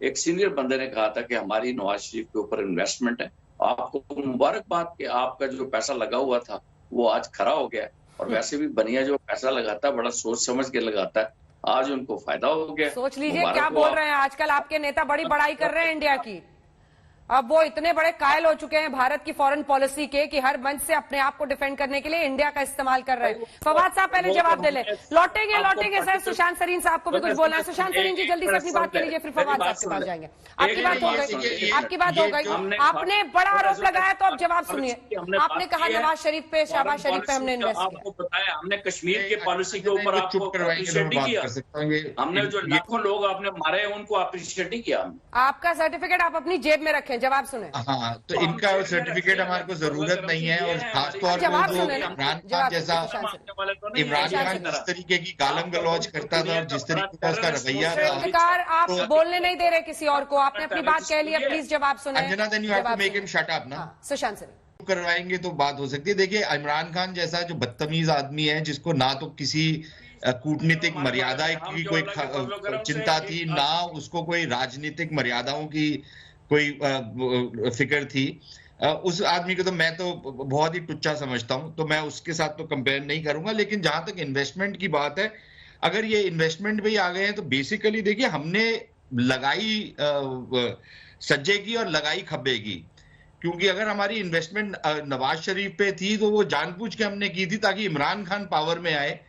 B: एक सीनियर बंदे ने कहा था कि हमारी नवाज शरीफ के ऊपर इन्वेस्टमेंट है। आपको मुबारकबाद कि आपका जो पैसा लगा हुआ था वो आज खरा हो गया। और वैसे भी बनिया जो पैसा लगाता है बड़ा सोच समझ के लगाता है, आज उनको फायदा हो गया।
A: सोच लीजिए
B: मुबारक
A: क्या
B: हो
A: बोल
B: आप।
A: रहे हैं। आजकल आपके नेता बड़ी बड़ाई कर रहे हैं इंडिया की। अब वो इतने बड़े कायल हो चुके हैं भारत की फॉरेन पॉलिसी के कि हर मंच से अपने आप को डिफेंड करने के लिए इंडिया का इस्तेमाल कर रहे हैं। फवाद साहब पहले जवाब दे ले। लौटेंगे सर सुशांत सरीन साहब को भी कुछ बोलना है। सुशांत सरीन जी जल्दी से अपनी बात कर लीजिए, फिर फवाद साहब के पास जाएंगे। आपकी बात हो गई, आपकी बात हो गई। आपने बड़ा आरोप लगाया तो अब जवाब सुनिए। आपने कहा नवाज शरीफ पे, शहबाज शरीफ पे हमने इन्वेस्ट किया।
B: आपको बताया हमने कश्मीर के पॉलिसी के ऊपर आपको
E: चुप करवाएंगे तो
B: अप्रिशिएट
E: मैं
B: नहीं
E: बात कर सकता हूँ।
B: किया। हमने जो लाखों लोग आपने मारे हैं उनको अप्रिशिएट नहीं किया।
A: आपका सर्टिफिकेट आप अपनी जेब में रखें। जवाब सुने।
E: हाँ, तो इनका सर्टिफिकेट हमारे को जरूरत नहीं है। और खासतौर पर जो इमरान खान जैसा, इमरान खान जिस तरीके की गालम गलौज करता था और जिस तरीके का उसका रवैया था,
A: सरकार आप बोलने नहीं दे रहे किसी और को। आपने अपनी बात कह ली है, प्लीज जवाब सुने।
E: Anjana, then you have to make him shut up ना।
A: सुशांत सरीन
E: करवाएंगे तो बात हो सकती है। देखिए, इमरान खान जैसा जो बदतमीज आदमी है, जिसको ना तो किसी कूटनीतिक मर्यादा की कोई चिंता थी, ना उसको कोई राजनीतिक मर्यादाओं की कोई फिक्र थी, उस आदमी को तो मैं तो बहुत ही टुच्चा समझता हूं। तो मैं उसके साथ तो कंपेयर नहीं करूंगा। लेकिन जहां तक इन्वेस्टमेंट की बात है, अगर ये इन्वेस्टमेंट भी आ गए हैं तो बेसिकली देखिए, हमने लगाई सज्जे की और लगाई खब्बे की। क्योंकि अगर हमारी इन्वेस्टमेंट नवाज शरीफ पे थी तो वो जानबूझ के हमने की थी ताकि इमरान खान पावर में आए।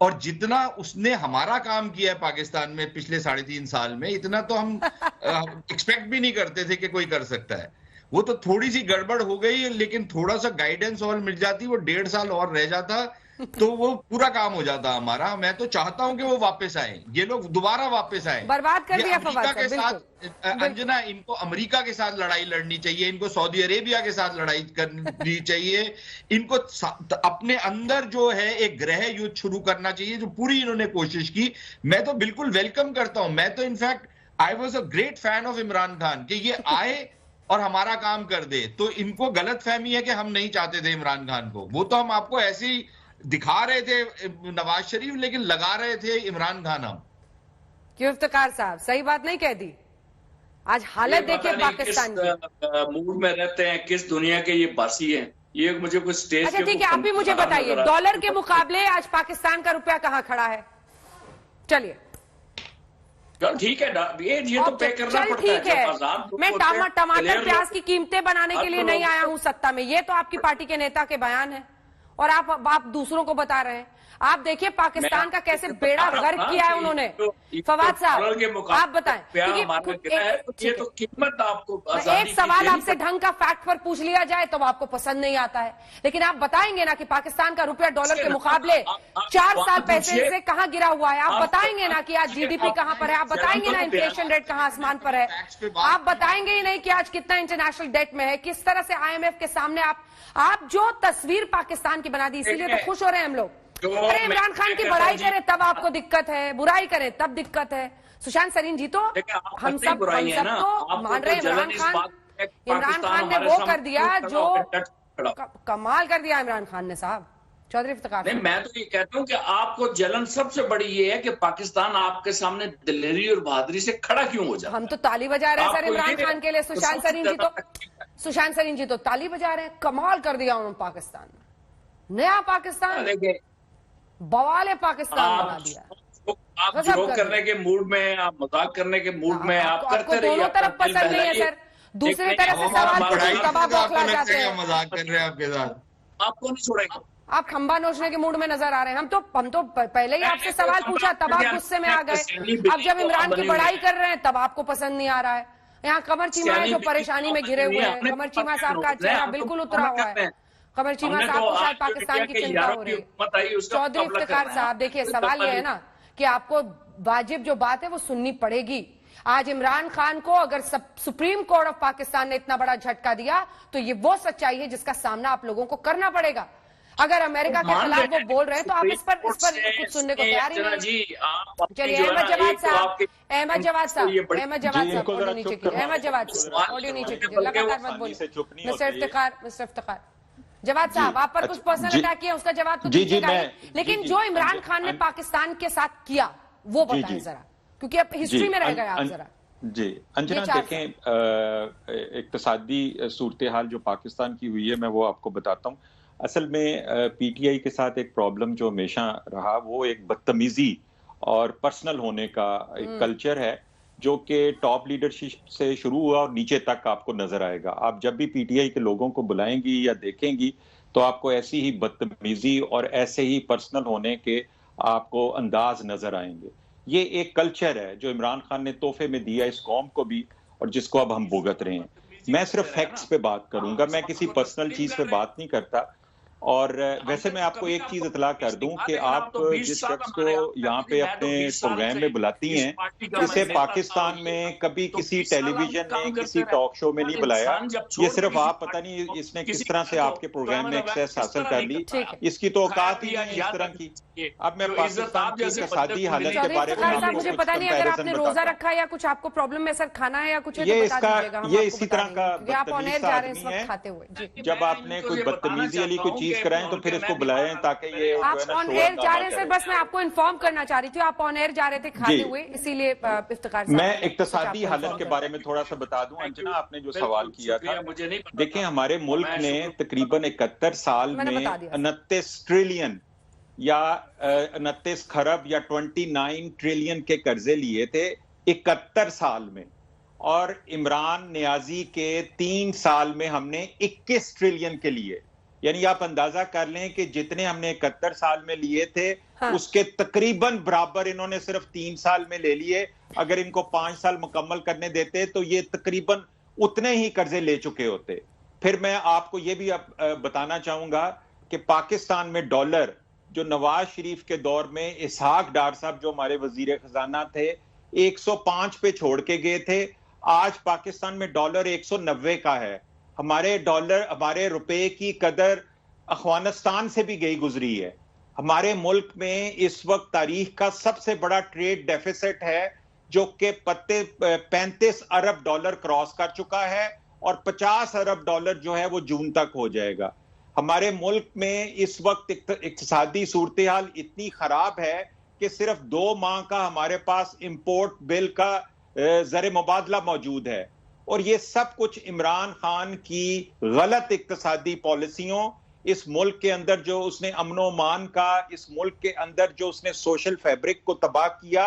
E: और जितना उसने हमारा काम किया है पाकिस्तान में पिछले 3.5 साल में, इतना तो हम एक्सपेक्ट भी नहीं करते थे कि कोई कर सकता है। वो तो थोड़ी सी गड़बड़ हो गई, लेकिन थोड़ा सा गाइडेंस और मिल जाती, वो 1.5 साल और रह जाता तो वो पूरा काम हो जाता हमारा। मैं तो चाहता हूं कि वो वापस आए, ये लोग दोबारा वापस आए।
A: बर्बाद कर दिया
E: अमेरिका के साथ, अंजना, इनको अमेरिका के साथ लड़ाई लड़नी चाहिए, इनको सऊदी अरेबिया के साथ लड़ाई करनी चाहिए, इनको अपने अंदर जो है एक गृह युद्ध शुरू करना चाहिए, जो पूरी इन्होंने कोशिश की। मैं तो बिल्कुल वेलकम करता हूं। मैं तो in fact I was a great fan of Imran Khan कि ये आए और हमारा काम कर दे। तो इनको गलत फहमी है कि हम नहीं चाहते थे इमरान खान को। वो तो हम आपको ऐसे ही दिखा रहे थे नवाज शरीफ, लेकिन लगा रहे थे इमरान खान हम।
A: क्यों इफ्तिकार साहब सही बात नहीं कह दी? आज हालत देखिए पाकिस्तान की।
B: मूड में रहते हैं, किस दुनिया के ये बासी हैं। ये मुझे कुछ स्टेज।
A: अच्छा ठीक है, आप भी मुझे बताइए, डॉलर के मुकाबले आज पाकिस्तान का रुपया कहाँ खड़ा है? चलिए
B: ठीक है, ये तो पे करना पड़ता है।
A: ठीक है, मैं टमाटर प्याज की कीमतें बनाने के लिए नहीं आया हूं सत्ता में। ये तो आपकी पार्टी के नेता के बयान है और आप दूसरों को बता रहे हैं। आप देखिए पाकिस्तान का कैसे बेड़ा गर्क किया है उन्होंने। फवाद साहब आप बताएं,
B: ये तो कीमत आपको।
A: एक सवाल आपसे ढंग का फैक्ट पर पूछ लिया जाए तो आपको पसंद नहीं आता है, लेकिन आप बताएंगे ना कि पाकिस्तान का रुपया डॉलर के मुकाबले 4 साल पैसे से कहां गिरा हुआ है? आप बताएंगे ना कि आज जीडीपी कहां पर है? आप बताएंगे ना इन्फ्लेशन रेट कहां आसमान पर है? आप बताएंगे ही नहीं कि आज कितना इंटरनेशनल डेट में है, किस तरह से IMF के सामने आप जो तस्वीर पाकिस्तान की बना दी। इसीलिए तो खुश हो रहे हैं हम लोग। अरे इमरान खान की बड़ाई करें तब आपको दिक्कत है, बुराई करें तब दिक्कत है। सुशांत सरीन जी तो हम सब तो मान रहे हैं इमरान खान ने वो कर दिया जो कमाल कर दिया इमरान खान ने साहब। चौधरी इफ्तिकार
B: नहीं, मैं तो ये कहता हूँ कि आपको जलन सबसे बड़ी ये है कि पाकिस्तान आपके सामने दिलेरी और बहादुरी से खड़ा क्यों हो जाए।
A: हम तो ताली बजा रहे हैं सर इमरान खान के लिए। सुशांत सरीन जी तो ताली बजा रहे हैं। कमाल कर दिया उन्होंने पाकिस्तान में, नया पाकिस्तान, बवाले पाकिस्तान बना दिया।
B: आप जोक करने के मूड में, आप मजाक करने के मूड में, आप करते रहिए।
A: दोनों तरफ पसंद नहीं है सर। दूसरी तरफ से सवाल तबाह बौखला जाते हैं।
E: मजाक कर रहे हैं आपके साथ,
B: आपको नहीं छोड़ेंगे।
A: आप खंबा नोचने के मूड में नजर आ रहे हैं। हम तो पहले ही आपसे सवाल पूछा, तब आप गुस्से में आ गए। अब जब इमरान की बड़ाई कर रहे हैं तब आपको पसंद नहीं आ रहा है। यहाँ कमर चीमा है जो परेशानी में घिरे हुए हैं। कमर चीमा साहब का चेहरा बिल्कुल उतरा हुआ है। कमर चीमा साहब को शायद पाकिस्तान की चिंता हो रही है। चौधरी इफ्तिकार साहब देखिए, सवाल ये है ना कि आपको वाजिब जो बात है वो सुननी पड़ेगी। आज इमरान खान को अगर सुप्रीम कोर्ट ऑफ पाकिस्तान ने इतना बड़ा झटका दिया तो ये वो सच्चाई है जिसका सामना आप लोगों को करना पड़ेगा। अगर अमेरिका के खिलाफ वो बोल रहे हैं तो आप इस पर कुछ सुनने को तैयार ही नहीं। चलिए अहमद जवाद साहब ऑडियो नीचे कीजिए। अहमद जवाद साहब ऑडियो नीचे कीजिए, लगातार मत बोलिए। मिस्टर इफ्तिकार जवाद साहब, आप पर कुछ पर्सनल अटैक किया, उसका जवाब तो दीजिएगा। लेकिन जो इमरान खान ने पाकिस्तान के साथ किया वो बताएं जरा, क्योंकि अब हिस्ट्री में रह गए आप जरा।
C: जी अंजना, देखें इक्तिसादी सूरत हाल जो पाकिस्तान की हुई है, मैं वो आपको बताता हूँ। असल में पीटीआई के साथ एक प्रॉब्लम जो हमेशा रहा वो एक बदतमीजी और पर्सनल होने का एक कल्चर है जो कि टॉप लीडरशिप से शुरू हुआ और नीचे तक आपको नजर आएगा। आप जब भी पीटीआई के लोगों को बुलाएंगी या देखेंगी तो आपको ऐसी ही बदतमीजी और ऐसे ही पर्सनल होने के आपको अंदाज नजर आएंगे। ये एक कल्चर है जो इमरान खान ने तोहफे में दिया इस कौम को भी और जिसको अब हम भुगत रहे हैं। मैं सिर्फ फैक्ट्स पे बात करूंगा, मैं किसी पर्सनल चीज पे बात नहीं करता। और वैसे मैं आपको एक चीज इतला कर दूं कि आप जिस शख्स को यहाँ पे अपने प्रोग्राम में बुलाती हैं, इसे पाकिस्तान में कभी किसी टेलीविजन ने किसी टॉक शो में नहीं बुलाया। ये सिर्फ आप पता नहीं इसने किस तरह से आपके प्रोग्राम में एक्सेस हासिल कर ली, इसकी तो औकात ही नहीं इस तरह की। अब मैं पाकिस्तान की इक़्तिसादी हालत के बारे में
A: मुझे पता नहीं अगर आपने रोजा रखा है या कुछ आपको प्रॉब्लम में सर खाना है या कुछ है,
C: ये इसका ये इसी तरह का
A: आप ऑन एयर जा रहे हैं इस वक्त खाते हुए।
C: जब आपने कोई बदतमीजी वाली कोई चीज कराएं तो फिर इसको बुलाएं ताकि ये
A: आप ऑन एयर जा रहे हैं सर, बस मैं आपको इन्फॉर्म करना चाह रही थी आप ऑन एयर जा रहे थे खाते हुए, इसीलिए इफ्तिखार साहब
C: मैं इक़्तिसादी हालत के बारे में थोड़ा सा बता दूं। अंजना, आपने जो सवाल किया था, देखिए हमारे मुल्क ने तकरीबन 71 साल में 29 ट्रिलियन या 29 खरब या 29 ट्रिलियन के कर्जे लिए थे 71 साल में, और इमरान नियाजी के 3 साल में हमने 21 ट्रिलियन के लिए। यानी आप अंदाजा कर लें कि जितने हमने 71 साल में लिए थे उसके तकरीबन बराबर इन्होंने सिर्फ 3 साल में ले लिए। अगर इनको 5 साल मुकम्मल करने देते तो ये तकरीबन उतने ही कर्जे ले चुके होते। फिर मैं आपको ये भी बताना चाहूंगा कि पाकिस्तान में डॉलर जो नवाज शरीफ के दौर में इसहाक डार साहब जो हमारे वजीर खजाना थे 105 पे छोड़ के गए थे, आज पाकिस्तान में डॉलर 190 का है। हमारे डॉलर हमारे रुपए की कदर अफगानिस्तान से भी गई गुजरी है। हमारे मुल्क में इस वक्त तारीख का सबसे बड़ा ट्रेड डेफिसिट है जो कि 35 अरब डॉलर क्रॉस कर चुका है और 50 अरब डॉलर जो है वो जून तक हो जाएगा। हमारे मुल्क में इस वक्त इक़्तिसादी सूरत हाल इतनी खराब है कि सिर्फ 2 माह का हमारे पास इंपोर्ट बिल का ज़र मुबादला मौजूद है। और ये सब कुछ इमरान खान की गलत इक़्तिसादी पॉलिसियों, इस मुल्क के अंदर जो उसने अमनो मान का, इस मुल्क के अंदर जो उसने सोशल फैब्रिक को तबाह किया,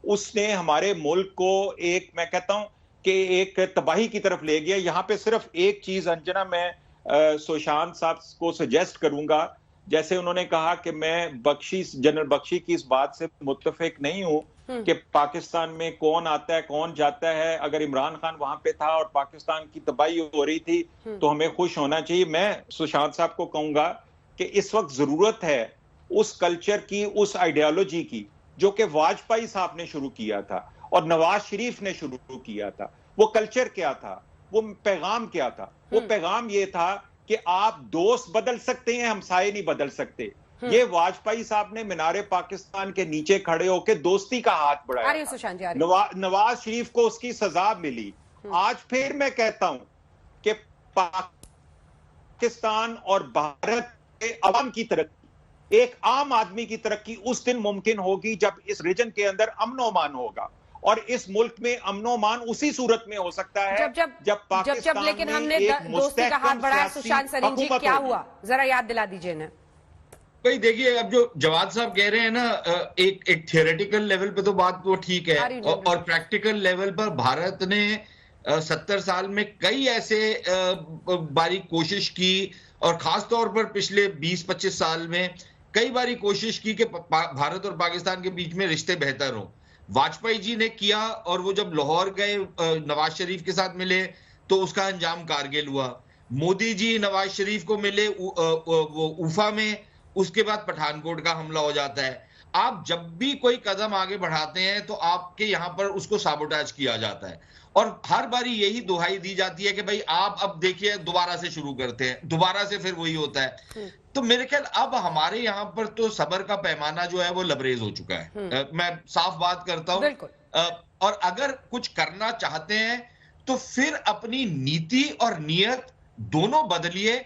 C: उसने हमारे मुल्क को एक, मैं कहता हूं कि एक तबाही की तरफ ले गया। यहां पे सिर्फ एक चीज अंजना मैं सुशांत साहब को सजेस्ट करूंगा, जैसे उन्होंने कहा कि मैं जनरल बख्शी की इस बात से मुत्तफिक नहीं हूं कि पाकिस्तान में कौन आता है कौन जाता है। अगर इमरान खान वहां पे था और पाकिस्तान की तबाही हो रही थी तो हमें खुश होना चाहिए। मैं सुशांत साहब को कहूंगा कि इस वक्त जरूरत है उस कल्चर की, उस आइडियोलॉजी की जो कि वाजपेयी साहब ने शुरू किया था और नवाज शरीफ ने शुरू किया था। वो कल्चर क्या था, वो पैगाम क्या था? वो पैगाम ये था कि आप दोस्त बदल सकते हैं, हमसाये नहीं बदल सकते। ये वाजपेयी साहब ने मीनारे पाकिस्तान के नीचे खड़े होकर दोस्ती का हाथ बढ़ाया। नवाज शरीफ को उसकी सजा मिली। आज फिर मैं कहता हूं कि पाकिस्तान और भारत के अवाम की तरक्की, एक आम आदमी की तरक्की उस दिन मुमकिन होगी जब इस रीजन के अंदर अमन-ओ-मान होगा। और इस मुल्क में अमन-ओ-मान उसी सूरत में हो सकता है जब पाकिस्तान में
A: लेकिन हमने दोस्ती का हाथ बढ़ाया। सुशांत सलीम जी, क्या हुआ जरा याद दिला दीजिए ना।
E: भाई देखिए, अब जो जवाद साहब कह रहे हैं ना, एक थियोरेटिकल लेवल पे तो बात वो ठीक है, और प्रैक्टिकल लेवल पर भारत ने 70 साल में कई ऐसे बारी कोशिश की, और खास तौर पर पिछले 20-25 साल में कई बारी कोशिश की कि भारत और पाकिस्तान के बीच में रिश्ते बेहतर हों। वाजपेयी जी ने किया, और वो जब लाहौर गए नवाज शरीफ के साथ मिले तो उसका अंजाम कारगिल हुआ। मोदी जी नवाज शरीफ को मिले वो उफा में, उसके बाद पठानकोट का हमला हो जाता है। आप जब भी कोई कदम आगे बढ़ाते हैं तो आपके यहां पर उसको साबोटाज किया जाता है, और हर बारी यही दुहाई दी जाती है कि भाई आप अब देखिए दोबारा से शुरू करते हैं, दोबारा से फिर वही होता है। तो मेरे ख्याल अब हमारे यहां पर तो सब्र का पैमाना जो है वो लबरेज हो चुका है। मैं साफ बात करता हूं। और अगर कुछ करना चाहते हैं तो फिर अपनी नीति और नियत दोनों बदलिए,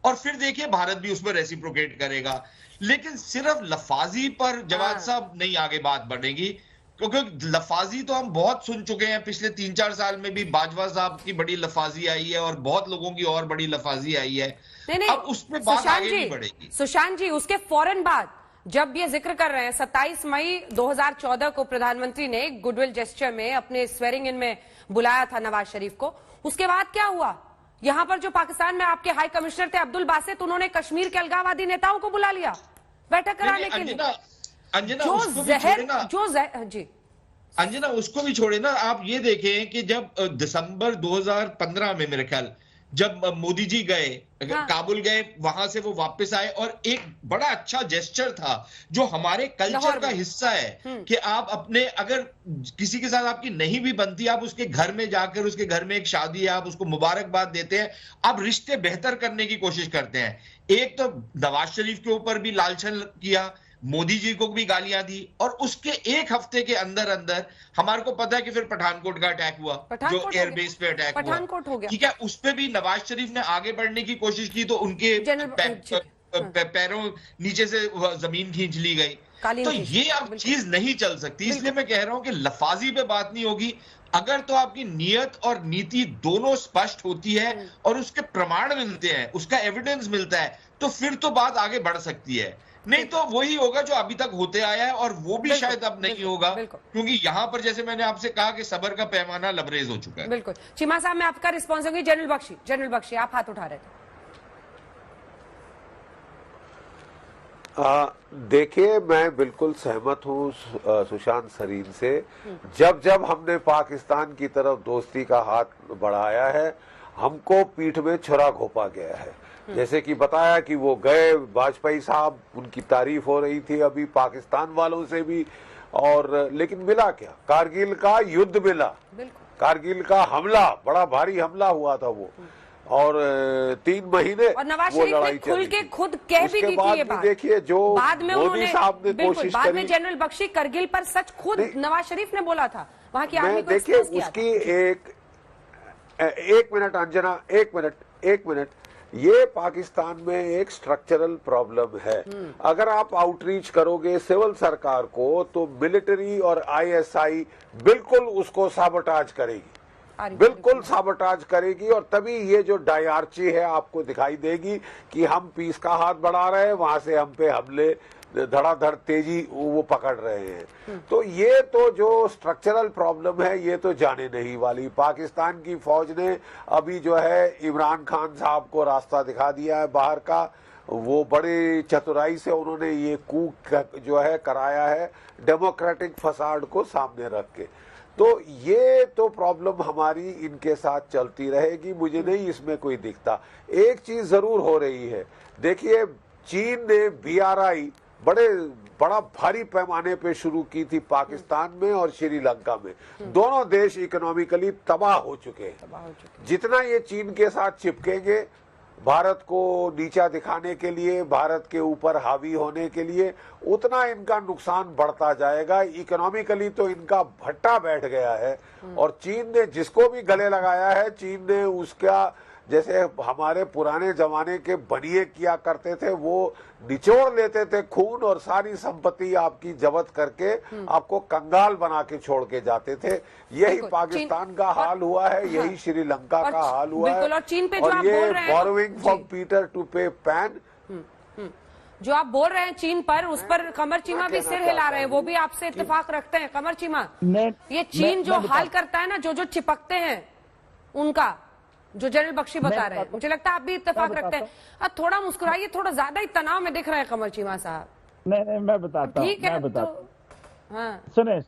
E: और फिर देखिए भारत भी उस पर रेसिप्रोकेट करेगा। लेकिन सिर्फ लफाजी पर जवाद साहब नहीं आगे बात बढ़ेगी। क्योंकि लफाजी तो हम बहुत सुन चुके हैं, पिछले 3-4 साल में भी बाजवा साहब की बड़ी लफाजी आई है और बहुत लोगों की और बड़ी लफाजी आई है।
A: नहीं,
E: अब उसमें बात आगे नहीं बढ़ेगी।
A: सुशांत जी, उसके फौरन बाद जब ये जिक्र कर रहे हैं 27 मई 2014 को प्रधानमंत्री ने गुडविल जेस्चर में अपने स्वेरिंग इन में बुलाया था नवाज शरीफ को, उसके बाद क्या हुआ? यहां पर जो पाकिस्तान में आपके हाई कमिश्नर थे अब्दुल बासित, उन्होंने कश्मीर के अलगाववादी नेताओं को बुला लिया बैठक कराने के लिए।
E: अंजना उसको भी छोड़े ना,
A: जी
E: अंजना उसको भी छोड़े ना। आप ये देखें कि जब दिसंबर 2015 में मेरे ख्याल जब मोदी जी गए,
A: हाँ।
E: काबुल गए, वहां से वो वापस आए और एक बड़ा अच्छा जेस्चर था जो हमारे कल्चर का हिस्सा है कि आप अपने, अगर किसी के साथ आपकी नहीं भी बनती, आप उसके घर में जाकर, उसके घर में एक शादी है, आप उसको मुबारकबाद देते हैं, आप रिश्ते बेहतर करने की कोशिश करते हैं। एक तो नवाज शरीफ के ऊपर भी लालछन किया, मोदी जी को भी गालियां दी, और उसके एक हफ्ते के अंदर अंदर हमारे को पता है कि फिर पठानकोट का अटैक हुआ, जो एयरबेस पे अटैक हुआ, ठीक है, उस पे भी नवाज शरीफ ने आगे बढ़ने की कोशिश की तो उनके पैरों नीचे से जमीन खींच ली गई। तो ये अब चीज नहीं चल सकती। इसलिए मैं कह रहा हूं कि लफाजी पे बात नहीं होगी। अगर तो आपकी नियत और नीति दोनों स्पष्ट होती है और उसके प्रमाण मिलते हैं, उसका एविडेंस मिलता है, तो फिर तो बात आगे बढ़ सकती है। नहीं तो वही होगा जो अभी तक होते आया है, और वो भी शायद अब नहीं होगा, क्योंकि यहां पर जैसे मैंने आपसे कहा कि सब्र का पैमाना लबरेज हो चुका है।
A: बिल्कुल। चीमा साहब, मैं आपका रिस्पॉन्स होंगी। जनरल बख्शी आप हाथ उठा रहे थे।
D: देखिए, मैं बिल्कुल सहमत हूँ सुशांत सरीन से। जब जब हमने पाकिस्तान की तरफ दोस्ती का हाथ बढ़ाया है, हमको पीठ में छुरा घोंपा गया है। जैसे कि बताया कि वो गए, वाजपेयी साहब, उनकी तारीफ हो रही थी अभी पाकिस्तान वालों से भी, और लेकिन मिला क्या? कारगिल का युद्ध मिला, कारगिल का हमला, बड़ा भारी हमला हुआ था वो, और 3 महीने
A: और नवाज शरीफ ने खुल के खुद कह भी दी थी ये बात।
D: देखिए, जो
A: बाद में
D: मोदी साहब ने कोशिश
A: बाद
D: करी,
A: में जनरल बख्शी करगिल पर सच खुद नवाज शरीफ ने बोला था, वहां की आर्मी को
D: देखिए उसकी एक मिनट अंजना, एक मिनट, ये पाकिस्तान में एक स्ट्रक्चरल प्रॉब्लम है। अगर आप आउटरीच करोगे सिविल सरकार को, तो मिलिट्री और आईएसआई बिल्कुल उसको साबोटाज करेगी, बिल्कुल साबोटाज करेगी, और तभी ये जो डायआर्ची है आपको दिखाई देगी कि हम पीस का हाथ बढ़ा रहे हैं, वहां से हम पे हमले धड़ाधड़ तेजी वो पकड़ रहे हैं। तो ये तो जो स्ट्रक्चरल प्रॉब्लम है, ये तो जाने नहीं वाली। पाकिस्तान की फौज ने अभी जो है इमरान खान साहब को रास्ता दिखा दिया है बाहर का, वो बड़े चतुराई से उन्होंने ये कूक जो है कराया है, डेमोक्रेटिक फसाड को सामने रख के। तो ये तो प्रॉब्लम हमारी इनके साथ चलती रहेगी, मुझे नहीं इसमें कोई दिखता। एक चीज जरूर हो रही है, देखिए, चीन ने BRI बड़ा भारी पैमाने पे शुरू की थी पाकिस्तान में और श्रीलंका में। दोनों देश इकोनॉमिकली तबाह हो चुके हैं। जितना ये चीन के साथ चिपकेंगे, भारत को नीचा दिखाने के लिए, भारत के ऊपर हावी होने के लिए, उतना इनका नुकसान बढ़ता जाएगा। इकोनॉमिकली तो इनका भट्टा बैठ गया है, और चीन ने जिसको भी गले लगाया है, चीन ने उसका, जैसे हमारे पुराने जमाने के बनिए किया करते थे, वो निचोड़ लेते थे खून, और सारी संपत्ति आपकी जब्त करके आपको कंगाल बना के छोड़ के जाते थे। यही पाकिस्तान का हाल हुआ है, यही श्रीलंका का हाल हुआ है,
A: और चीन पे
D: और ये बोरोइंग फ्रॉम पीटर टू पे पैन।
A: जो आप बोल रहे हैं चीन पर, उस पर कमर चीमा भी सिर हिला रहे हैं, वो भी आपसे इत्तेफाक रखते हैं। कमर चीमा, ये चीन जो हाल करता है ना, जो चिपकते हैं उनका, जो जनरल बख्शी बता रहे हैं, मुझे लगता है आप भी इत्तेफाक रखते हैं। अब थोड़ा मुस्कुराइए, थोड़ा ज्यादा ही तनाव में दिख रहे हैं कमर चीमा साहब।
F: नहीं, मैं बताता हूँ,
A: ठीक है,
F: हाँ, सुने।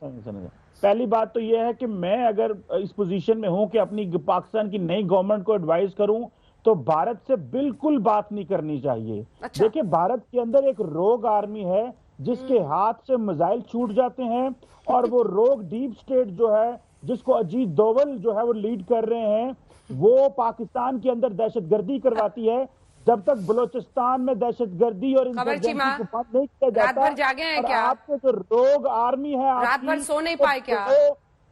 F: पहली बात तो यह है कि मैं अगर इस पोजीशन में हूं कि अपनी पाकिस्तान की नई गवर्नमेंट को एडवाइस करूं, तो भारत से बिल्कुल बात नहीं करनी चाहिए। अच्छा। देखिए, भारत के अंदर एक रोग आर्मी है जिसके हाथ से मिसाइल छूट जाते हैं, और वो रोग डीप स्टेट जो है, जिसको अजीत डोवल जो है वो लीड कर रहे हैं, वो पाकिस्तान के अंदर दहशतगर्दी करवाती है। जब तक बलोचिस्तान में दहशतगर्दी और इंसर्जेंसी को बंद नहीं किया जाता,
A: रात भर जागे हैं क्या?
F: आपके जो रोग आर्मी है,
A: रात भर सो नहीं पाए क्या?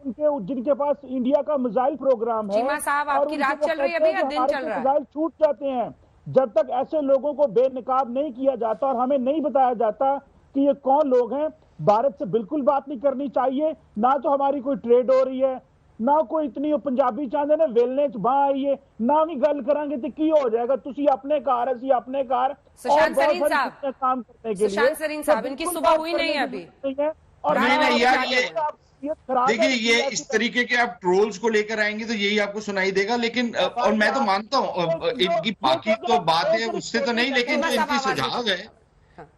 F: उनके जिनके पास इंडिया का मिसाइल प्रोग्राम है,
A: चीमा साहब, आपकी रात चल रही है अभी या दिन चल रहा है?
F: मिसाइल छूट जाते हैं। जब तक ऐसे लोगों को बेनकाब नहीं किया जाता और हमें नहीं बताया जाता कि ये कौन लोग हैं, भारत से बिल्कुल बात नहीं करनी चाहिए, ना तो हमारी कोई ट्रेड हो रही है, ना कोई इतनी पंजाबी चाहते ने वेलने च बाह आई है, ना भी गल करांगे तो की हो जाएगा, तुसी अपने कार असी अपने कार।
A: सुशांत सरीन साहब,
F: काम करने के लिए
A: सुशांत सरीन साहब, इनकी सुबह हुई नहीं है अभी।
F: और
E: नहीं यार, ये
F: खराब
E: देखिए,
F: है।
E: ये इस तरीके के आप ट्रोल्स को लेकर आएंगे तो यही आपको सुनाई देगा। लेकिन और मैं तो मानता हूँ इनकी बाकी तो बात है उससे तो नहीं, लेकिन जो इनकी सुझाव है,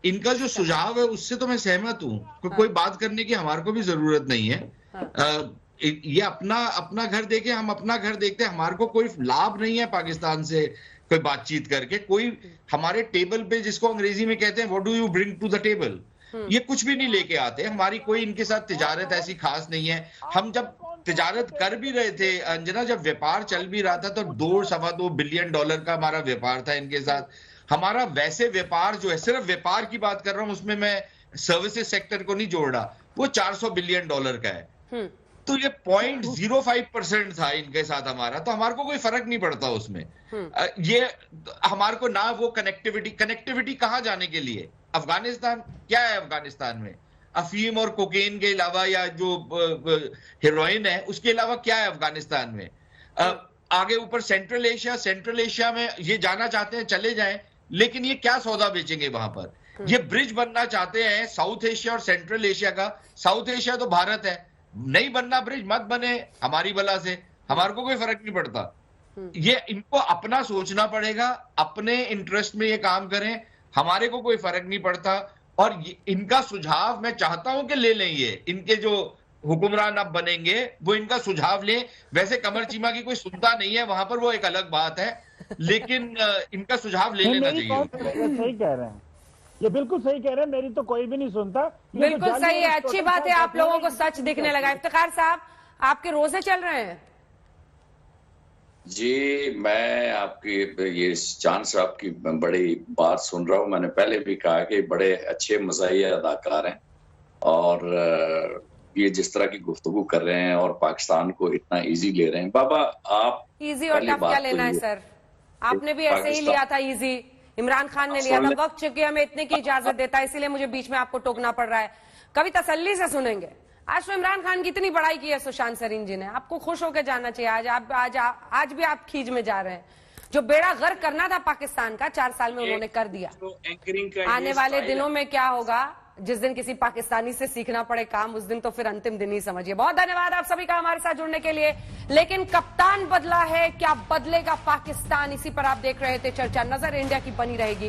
E: इनका जो सुझाव है उससे तो मैं सहमत हूँ। कोई बात करने की हमारे को भी जरूरत नहीं है। ये अपना घर देखे, हम अपना घर देखते हैं। हमारे को कोई लाभ नहीं है पाकिस्तान से कोई बातचीत करके। कोई हमारे टेबल पे, जिसको अंग्रेजी में कहते हैं what do you bring to the table, ये कुछ भी नहीं लेके आते। हमारी कोई इनके साथ तिजारत ऐसी खास नहीं है। हम जब तिजारत कर भी रहे थे अंजना, जब व्यापार चल भी रहा था, तो $2-2 बिलियन का हमारा व्यापार था इनके साथ। हमारा वैसे व्यापार जो है, सिर्फ व्यापार की बात कर रहा हूं, उसमें मैं सर्विसेज सेक्टर को नहीं जोड़ रहा, वो $400 बिलियन का है। तो ये 0.05% था इनके साथ हमारा, तो हमारे को कोई फर्क नहीं पड़ता उसमें। ये हमारे को ना वो कनेक्टिविटी कहां जाने के लिए? अफगानिस्तान क्या है? अफगानिस्तान में अफीम और कोकेन के अलावा, या जो हेरोइन है उसके अलावा क्या है अफगानिस्तान में? आगे ऊपर सेंट्रल एशिया में ये जाना चाहते हैं, चले जाएं, लेकिन ये क्या सौदा बेचेंगे वहां पर? ये ब्रिज बनना चाहते हैं साउथ एशिया और सेंट्रल एशिया का। साउथ एशिया तो भारत है, नहीं बनना ब्रिज, मत बने हमारी बला से, हमारे को कोई फर्क नहीं पड़ता। ये इनको अपना सोचना पड़ेगा, अपने इंटरेस्ट में ये काम करें, हमारे को कोई फर्क नहीं पड़ता। और इनका सुझाव मैं चाहता हूं कि ले लें, ये इनके जो हुक्मरान अब बनेंगे वो इनका सुझाव लें। वैसे कमर चीमा की कोई सुनता नहीं है वहां पर, वो एक अलग बात है, लेकिन इनका सुझाव ले लेना चाहिए।
F: सही कह रहे हैं, ये बिल्कुल सही कह रहे हैं, मेरी तो कोई भी नहीं सुनता।
A: बिल्कुल सही है, अच्छी बात है, आप लोगों को सच दिखने लगा। इफ्तिखार साहब, आपके रोजे चल रहे हैं?
B: जी, मैं आपकी ये चांद साहब की बड़ी बात सुन रहा हूं। मैंने पहले भी कहा कि बड़े अच्छे मज़ाहिया अदाकार हैं, और ये जिस तरह की गुफ्तगू कर रहे हैं और पाकिस्तान को इतना इजी ले रहे हैं। बाबा, आप
A: इजी और टफ क्या लेना है सर? आपने भी ऐसे ही लिया था इजी, इमरान खान ने लिया था। वक्त चुके हमें इतने की इजाजत देता है, इसीलिए मुझे बीच में आपको टोकना पड़ रहा है। कभी तसल्ली से सुनेंगे। आज तो इमरान खान की इतनी बड़ाई की है सुशांत सरीन जी ने, आपको खुश होकर जाना चाहिए। आज भी आप खींच में जा रहे हैं। जो बेड़ा गर्क करना था पाकिस्तान का 4 साल में उन्होंने कर दिया। आने वाले दिनों में क्या होगा, जिस दिन किसी पाकिस्तानी से सीखना पड़े काम, उस दिन तो फिर अंतिम दिन ही समझिए। बहुत धन्यवाद आप सभी का हमारे साथ जुड़ने के लिए। लेकिन कप्तान बदला है, क्या बदलेगा पाकिस्तान? इसी पर आप देख रहे थे चर्चा। नजर इंडिया की बनी रहेगी।